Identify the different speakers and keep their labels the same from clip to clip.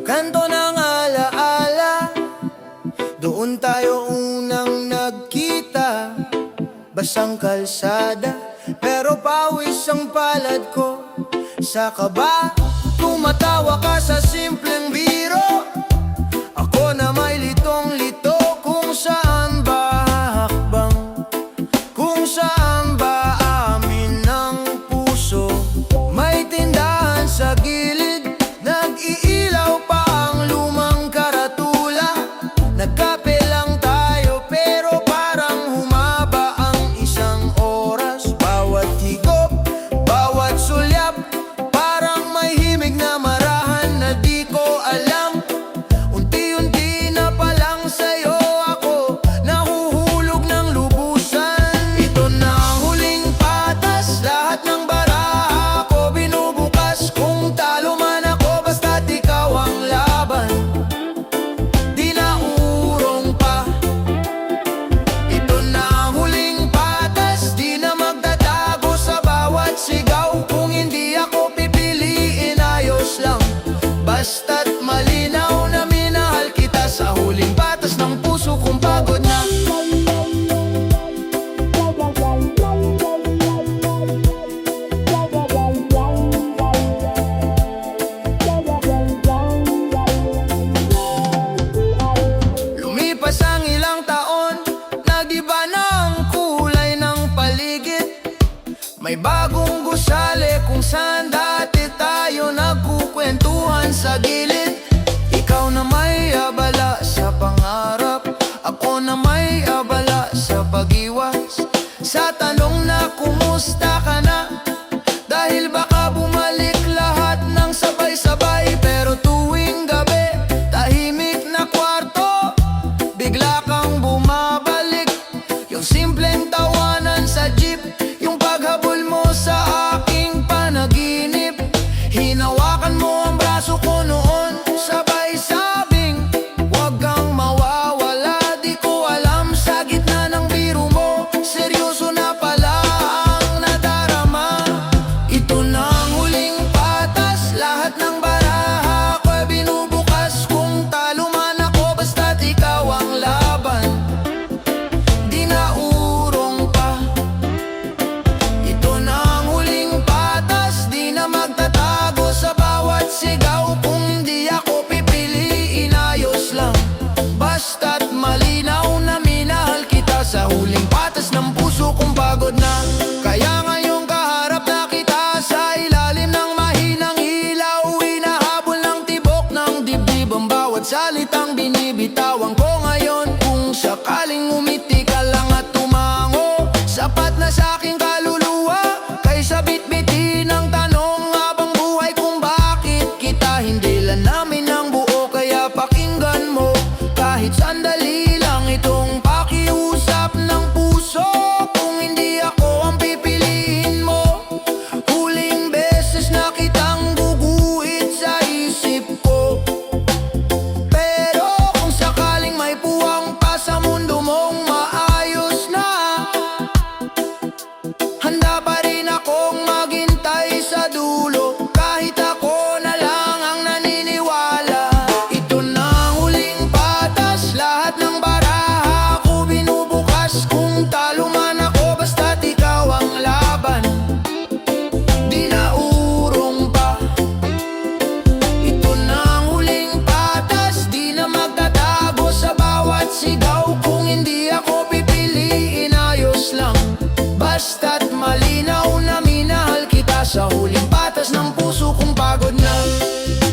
Speaker 1: kanto ng alaala. Doon tayo unang nagkita, basang kalsada, pero pawis ang palad ko. Sa kaba, tumatawa ka sa simpleng biro. Ako na may litong-lito, kung saan ba hakbang, kung saan ba amin ng puso. May tindahan sa gilid, nag-iilaw pa ang lumang karatula. Nagkape lang tayo pero parang humaba ang isang oras. Bawat higop, bawat sulyap, parang may himig na marahan na di ko alam. Unti-unti na palang sa'yo ako nahuhulog ng lubusan. Ito na ang huling patas, lahat ng baraha ko binubukas. Kung talo man ako, basta't ikaw ang laban, di na urong pa. Ito na ang huling patas, di na magtatago sa bawat sigaw. Kung hindi ako pipiliin, ayos lang, basta't malinaw na minahal kita. Sa huling batas ng puso kong pagod na. Lumipas ang ilang taon, nag-iba na ang kulay ng paligid. May bagong gusali kung saan dati tayo nagkukwentuhan sa gilid. Ikaw na may abala sa pangarap, ako na may abala sa pag-iwas. Sa tanong na kumusta ka na, dahil baka bumalik lahat ng sabay-sabay. Pero tuwing gabi, tahimik na kwarto, bigla kang bumabalik. Yung simpleng tawanan sa jeep, yung paghabol mo sa aking panaginip. Hinawakan mo ang braso ko noon, sabay sabing huwag kang mawawala. Di ko alam sa gitna ng biro mo, seryoso na pala ang nadarama. Ito na ang huling patas, lahat ng baraha ko'y binubukas. Kung talo man ako, basta't ikaw ang laban, di na urong pa. Ito na ang huling patas, di na magtatago sa bawat sigaw. Kung hindi ako pipiliin, ayos lang, basta't malinaw na minahal kita. Sa huling patas ng puso kong pagod na. Kaya ngayong kaharap na kita, sa ilalim ng mahinang ilaw, hinahabol ng tibok ng dibdib ang bawat salitang binibitawan ko ngayon. Kung sakaling umiti ka lang at tumango, sapat na sa aking kaluluwa, kaysa bitbitin ng tanong habang buhay kung bakit kita hindi lang namin ang buo. Kaya pakinggan mo kahit sandali lang itong pakiusap ng puso. Kung hindi ako ang pipiliin mo, huling beses na kitang guguhit sa isip ko. Pero kung sakaling may puwang pa sa mundo mong maayos na, handa pa rin akong maghintay sa dulo, kahit ako na lang ang naniniwala. Ito na ang huling patas, lahat ng baraha ko binubukas. Kung talo man ako, basta't ikaw ang laban, di na urong pa. Ito na ang huling patas, di na magtatago sa bawat sigaw. Kung hindi ako pipiliin, ayos lang, basta't malinaw na minahal kita. Sa huling patas ng puso kong pagod na.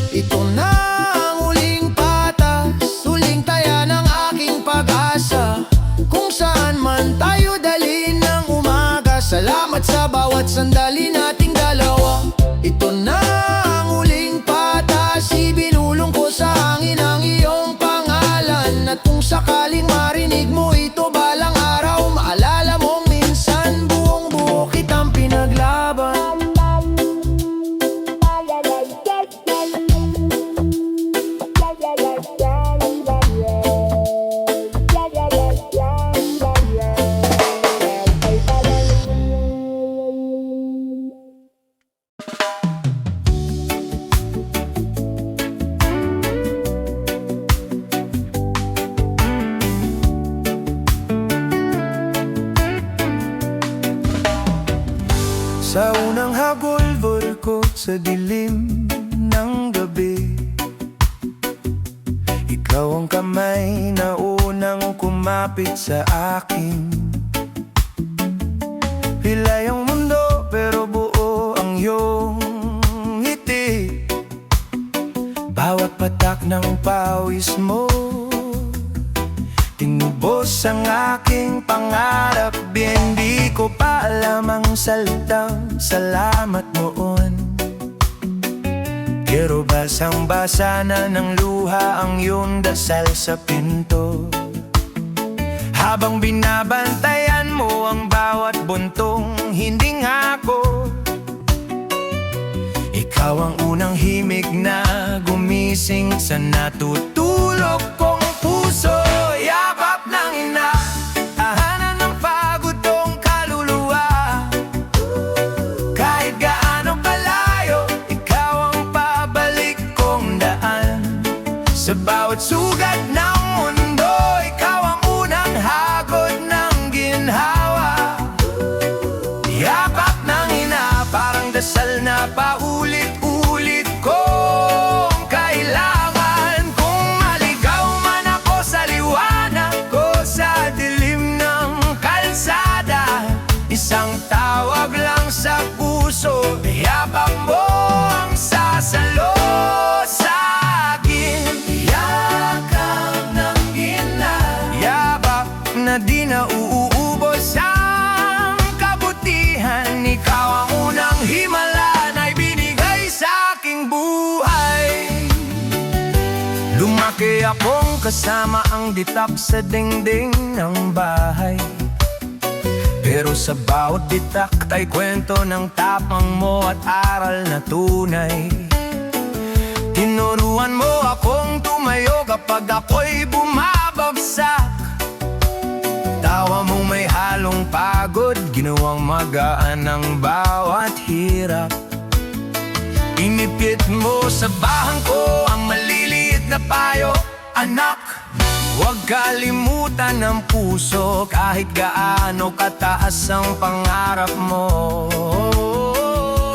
Speaker 1: Ito na ang huling patas, huling taya ng aking pag-asa. Kung saan man tayo dalhin ng umaga, salamat sa bawat sandali nating dalawa. Ito na ang huling patas, ibinulong ko sa hangin ang iyong pangalan. At kung sakaling marinig mo ito balang araw, maalala mong minsan buong buo kitang pinaglaban. sa dilim ng gabi. Ikaw ang kamay na unang kumapit sa akin. Pilay ang mundo pero buo ang iyong ngiti. Bawat patak ng pawis mo tinubos ang aking pangarap. Hindi ko pa alam ang salitang salamat noon, pero basang-basa na ng luha ang iyong dasal sa pinto. Habang binabantayan mo ang bawat buntong hinding ako, ikaw ang unang himig na gumising sa natutulog kong puso. Yakap ng ina, tahanan ng pagod kong kaluluwa. Kahit gaano kalayo, ikaw ang pabalik kong daan. Sa bawat sugat ng mundo, ikaw ang unang hagod ng ginhawa. Yakap ng ina, parang dasal na paulit-ulit kong kailangan. Kung maligaw man ako sa liwanag ko sa dilim ng kalsada, isang tawag lang sa puso, yakap mo ang sasalo sa akin. Yakap ng ina, yakap na di na uuubos ang kabutihan. Ikaw ang unang himala na ibinigay sa aking buhay. Lumaki akong kasama ang ditak sa dingding ng bahay, pero sa bawat bitak ay kwento ng tapang mo at aral na tunay. Tinuruan mo akong tumayo kapag ako'y bumabagsak. Tawa mong may halong pagod, ginawang magaan ang bawat hirap. Inipit mo sa bahang ko ang maliliit na payo. Anak, huwag kalimutan ng puso, kahit gaano kataas ang pangarap mo.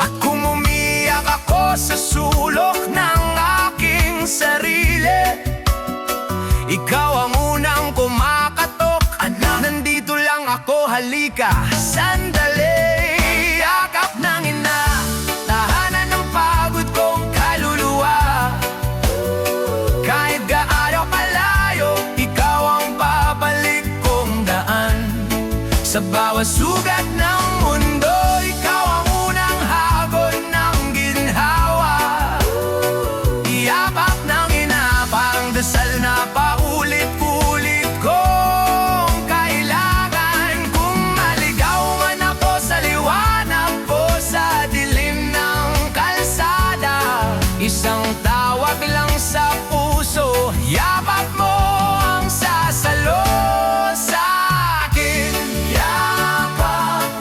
Speaker 1: At kung umiyak ako sa sulok ng aking sarili, ikaw ang unang kumakatok. Anak, nandito lang ako, halika, sandali. Yakap ng ina, tahanan ng pagod kong kaluluwa. Kahit gaano kalayo, ikaw ang babalik kong daan. Sa bawat sugat ng mundo, ikaw ang unang hagod ng ginhawa. Yakap ng ina, parang dasal na paulit-ulit kong kailangan. Kung maligaw man ako sa liwanag ko sa dilim ng kalsada, isang tawag lang sa puso, yakap mo ang sasalo sa akin. Yakap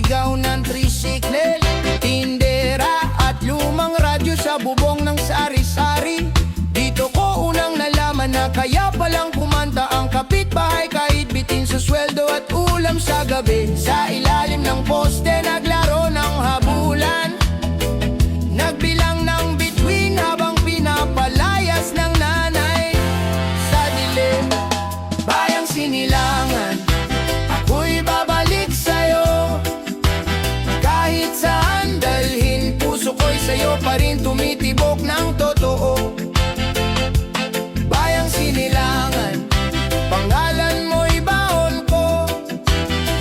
Speaker 1: sigaw ng tricycle, tindera at lumang radyo sa bubong ng sari-sari. Dito ko unang nalaman na kaya palang kumanta ang kapitbahay kahit bitin sa sweldo at ulam sa gabi. Sa ilalim ng poste naglaro ng habulan, nagbilang ng bituin habang pinapalayas ng nanay. Sa dilim, bayang sinilangan, ako'y babalik sa'yo. Kahit saan dalhin, puso ko'y sa'yo pa rin tumitibok ng totoo. Bayang sinilangan, pangalan mo'y baon ko.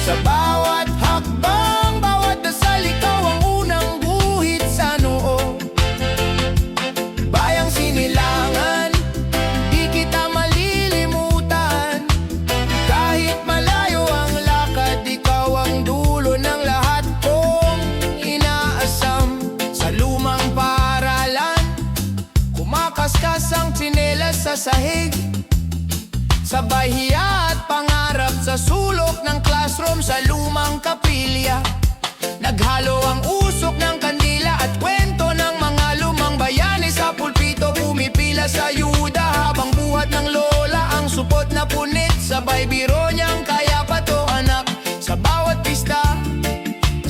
Speaker 1: Sa bawat hakbang, bawat dasal, ikaw ang unang guhit sa noo. Bayang sinilangan, di kita malilimutan. Kahit malayo ang lakad, ikaw ang dulo ng lahat kong inaasam. Sa lumang paaralan, kumakaskas ang tsinelas sa sahig. Sabay hiya at pangarap sa sulok ng classroom sa lumang kapilya. Naghalo ang usok ng kandila at kwento ng mga lumang bayani. Sa pulpito pumipila sa yuda habang buhat ng lola ang supot na punit. Sabay biro niyang kaya pa to anak. Sa bawat pista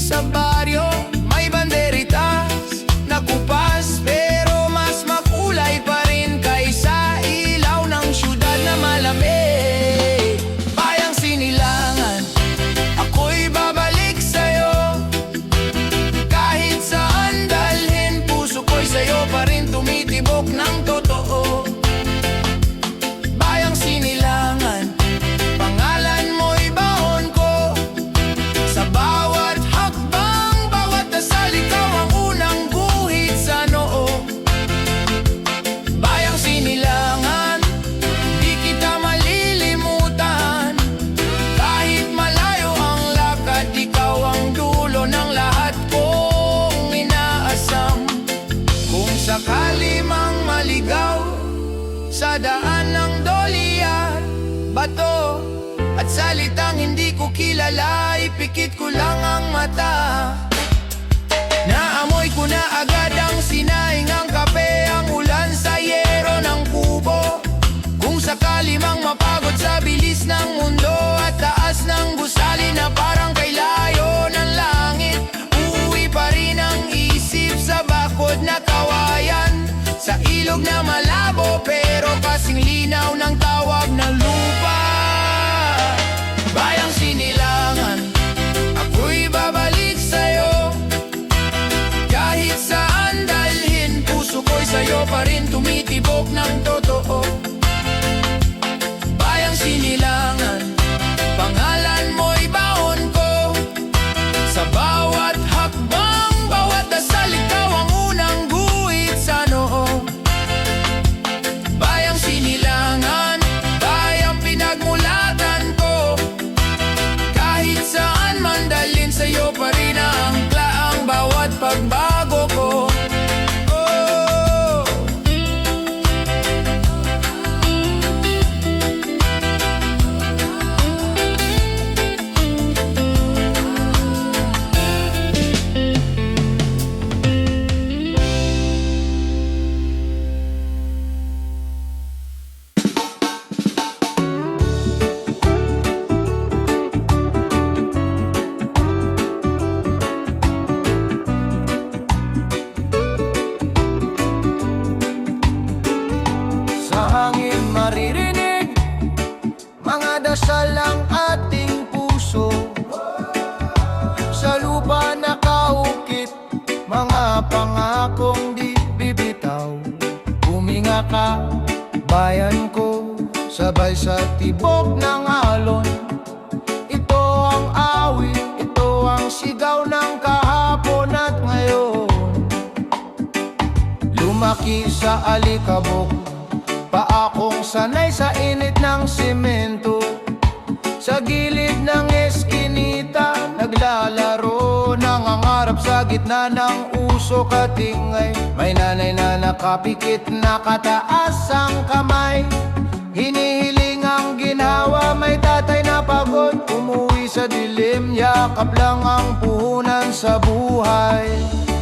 Speaker 1: sa baryo may banderitas na kupas, pero mas makulay pa rin kaysa ilaw ng syudad na malamig. Bayang sinilangan, ako'y babalik sa'yo. Kahit saan dalhin, puso ko'y sa'yo pa rin tumitibok ng totoo. Bayang sinilangan, pangalan mo'y baon ko. Sa bawat hakbang, bawat dasal, ikaw ang unang guhit sa noo. Bayang sinilangan, di kita malilimutan. Kahit malayo ang lakad, ikaw ang dulo ng lahat kong inaasam. Kung sakali mang maligaw sa daan ng dolya, bato at salitang hindi ko kilala, ipikit ko lang ang mata. Naamoy ko na agad ang sinaing, ang kape, ang ulan sa yero ng kubo. Kung sakali mang mapagod sa bilis ng mundo at taas ng gusali na parang kay layo ng langit, uuwi pa rin ang isip sa bakod na kawayan. Sa ilog na malabo pero kasing linaw ng tawag ng lupa. Bayang sinilangan, ako'y babalik sa'yo. Kahit saan dalhin, puso ko'y sa'yo pa rin tumitibok ng totoo. Bayang sinilangan, pangalan mo'y baon ko. Sa bawat hakbang, bawat dasal, ikaw ang unang guhit sa noo. Bayang sinilangan, bayang pinagmulatan ko. Kahit saan man dalhin, sa'yo pa rin ang klaang bawat pagbago ko. Oh. Sa hangin maririnig mga dasal ng ating puso. Sa lupa nakaukit mga pangakong di bibitaw. Huminga ka, bayan ko, sabay sa tibok ng alon. Ito ang awit, ito ang sigaw ng kahapon at ngayon. Lumaki sa alikabok, paakong sanay sa init ng semento. Sa gilid ng eskinita, naglalaro, nangangarap sa gitna ng usok at ingay. May nanay na nakapikit, nakataas ang kamay. Hinihiling ang ginhawa, may tatay na pagod, umuwi di sa dilim, yakap lang ang puhunan sa buhay.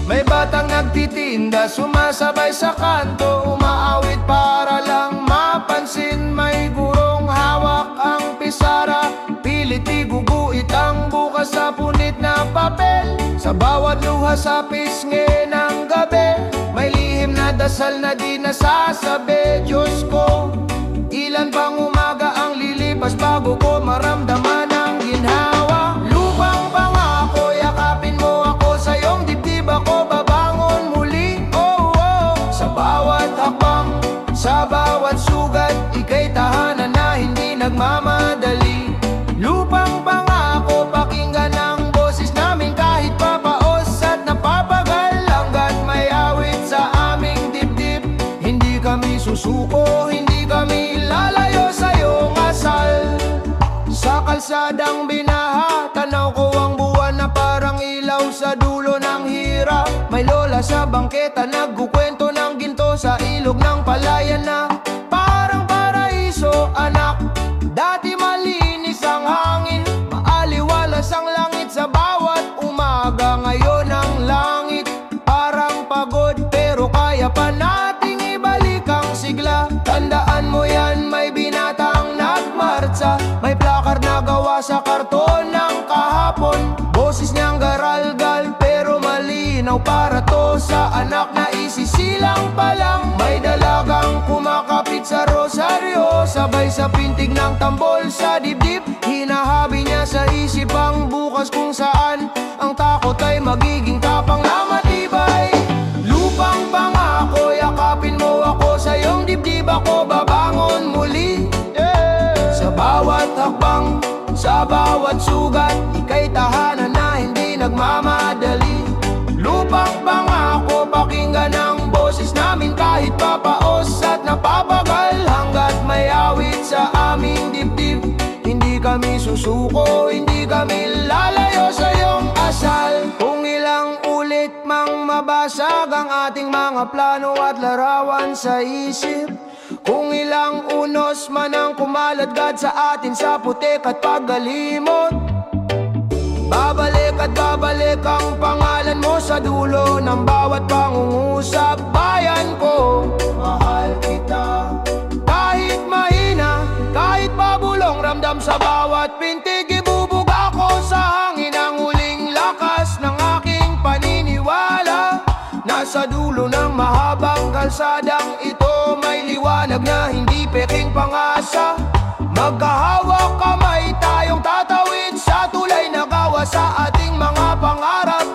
Speaker 1: May batang nagtitinda, sumasabay sa kanto, umaawit para lang mapansin. May gurong hawak ang pisara, pilit iguguit ang bukas sa punit na papel. Sa bawat luha sa pisngi ng gabi, may lihim na dasal na di nasasabi. Diyos ko, ilan pang umaga ang lilipas bago ko maramdaman ang ginhawa. Lupang pangako, yakapin mo ako, sa iyong dibdib ako babangon muli. Oh, oh. Sa bawat hakbang, sa bawat sugat, ika'y tahanan na hindi nagmamadali. Lupang pangako, pakinggan ang boses namin kahit papaos at napapagal. Hanggat may awit sa aming dibdib, hindi kami susuko, hindi kami lalayo sa iyong asal. Sa kalsadang binaha, tanaw ko ang buwan na parang ilaw sa dulo ng hirap. May lola sa bangketa, nagkukwento ng ginto sa ilog ng palayan na parang paraiso, anak. Dati malinis ang hangin, maaliwalas ang langit sa bawat umaga. Ngayon ang langit parang pagod, pero kaya pa nating ibalik ang sigla. Tandaan mo yan, may binatang nagmartsa, may plakar na gawa sa karton ng kahapon. Boses niyang garalgal pero malinaw para to sa anak na isisilang pa lang. May dalagang kumakapit sa rosaryo, sabay sa pintig ng tambol sa dibdib. Hinahabi niya sa isip ang bukas kung saan ang takot ay magiging tapang na matibay. Lupang pangako, yakapin mo ako, sa iyong dibdib ako babangon muli. Sa bawat hakbang, sa bawat sugat, ika'y tahanan na hindi nagmamadali. Lupang pangako, pakinggan ang boses namin kahit papaos at napapagal. Hanggat may awit sa aming dibdib, hindi kami susuko, hindi kami lalayo sa iyong asal. Kung ilang ulit mang mabasag ang ating mga plano at larawan sa isip, kung ilang unos man ang kumaladkad sa atin sa putik at paggalimot, babalik at babalik ang pangalan mo sa dulo ng bawat pangungusap. Bayan ko, mahal kita. Kahit mahina, kahit pabulong ramdam sa bawat pintig, ibubog ako sa hangin ang huling lakas ng aking paniniwala. Nasa dulo ng mahabang kalsadang ito, may liwanag na hindi peking pangasa. Magkahawak kamay tayong tatawid sa tulay na gawa sa ating mga pangarap.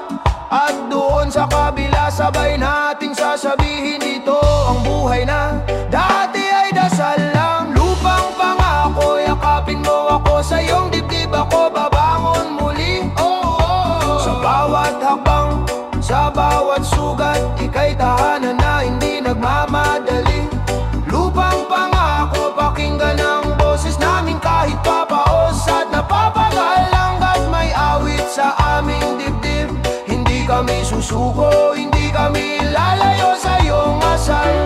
Speaker 1: At doon sa kabila sabay nating sasabihin, ito ang buhay na dati ay dasal lang. Lupang pangako, yakapin mo ako, sa iyong dibdib ako babangon muli. Oh, oh, oh. Sa bawat hakbang, sa bawat sugat, ika'y tahanan na hindi nagmamadali. Lupang pangako, pakinggan ang boses namin kahit papaos at napapagal. Hanggat may awit sa aming dibdib, hindi kami susuko, hindi kami lalayo sa iyong asal.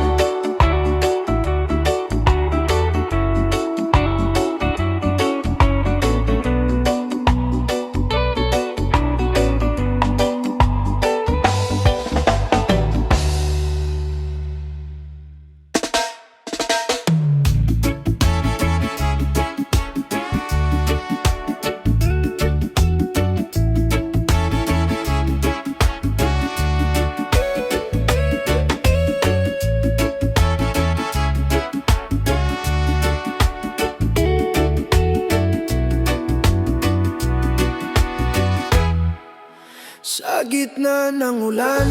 Speaker 1: Sa gitna ng ulan,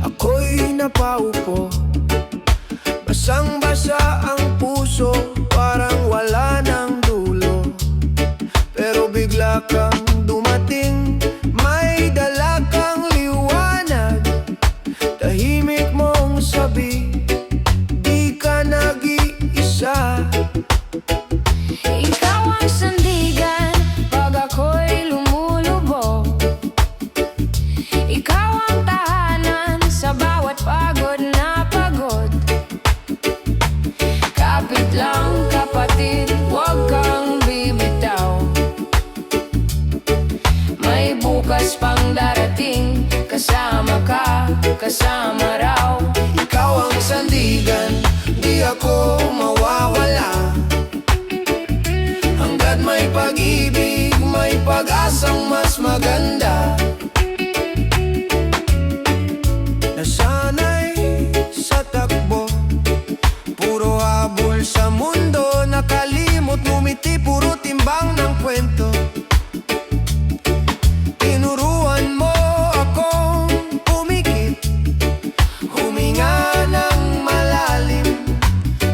Speaker 1: ako'y napaupo. Basang-basa ang puso, parang wala ng dulo. Pero bigla kang dumating, may dala kang liwanag. Tahimik mong sabi, di ka nag-iisa.
Speaker 2: Ikaw ang sandigan pag ako'y lumulubog. Ikaw ang tahanan sa bawat pagod na pagod. Kapit lang kapatid, huwag kang bibitaw. kasama raw.
Speaker 1: Ikaw ang sandigan, di ako mawawala. Hanggat may pag-ibig, may pag-asang mas maganda. Nasanay sa takbo, puro habol sa mundo. Nakalimot, ngumiti, puro timbang ng kwento. Tinuruan mo akong pumikit, huminga ng malalim,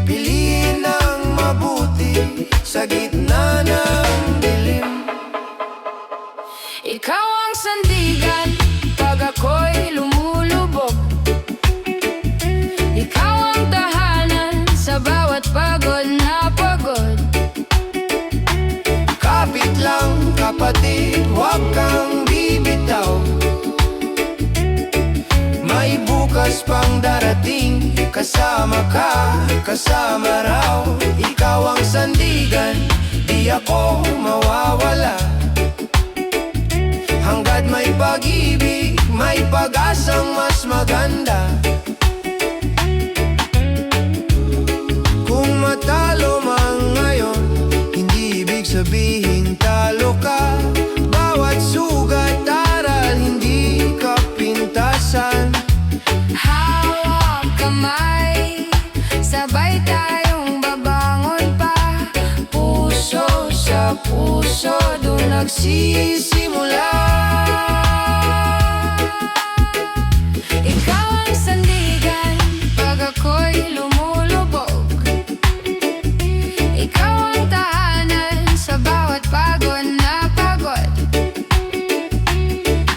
Speaker 1: piliin ng mabuti sa gitna ng dilim.
Speaker 2: Ikaw ang sandigan pag ako'y lumulubog. Ikaw ang tahanan sa bawat pagod na pagod.
Speaker 1: Kapit lang kapatid, huwag kang bibitaw. May bukas pang darating, kasama ka, kasama raw. Ikaw ang sandigan, di ako mawawala. Hanggat may pag-ibig, may pag-asang mas maganda. Kung matalo man ngayon, hindi ibig sabihin talo ka. Bawat sugat aral, hindi ka pintasan.
Speaker 2: Hawak kamay, sabay tayong babangon pa. Puso sa puso, doon nagsisimula. Ikaw ang sandigan pag ako'y lumulubog. Ikaw ang tahanan sa bawat pagod na pagod.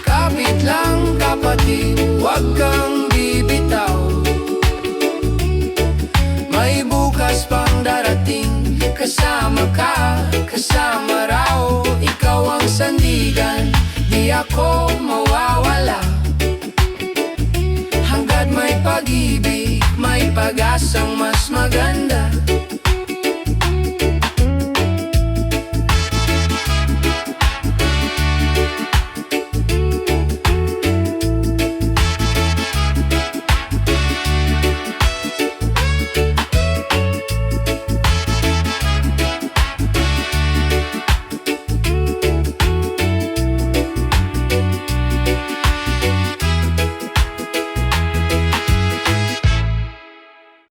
Speaker 1: Kapit lang kapatid, huwag kang bibitaw. May bukas pang darating, kasama ka, kasama raw. Ikaw ang sandigan, di ako mawawala.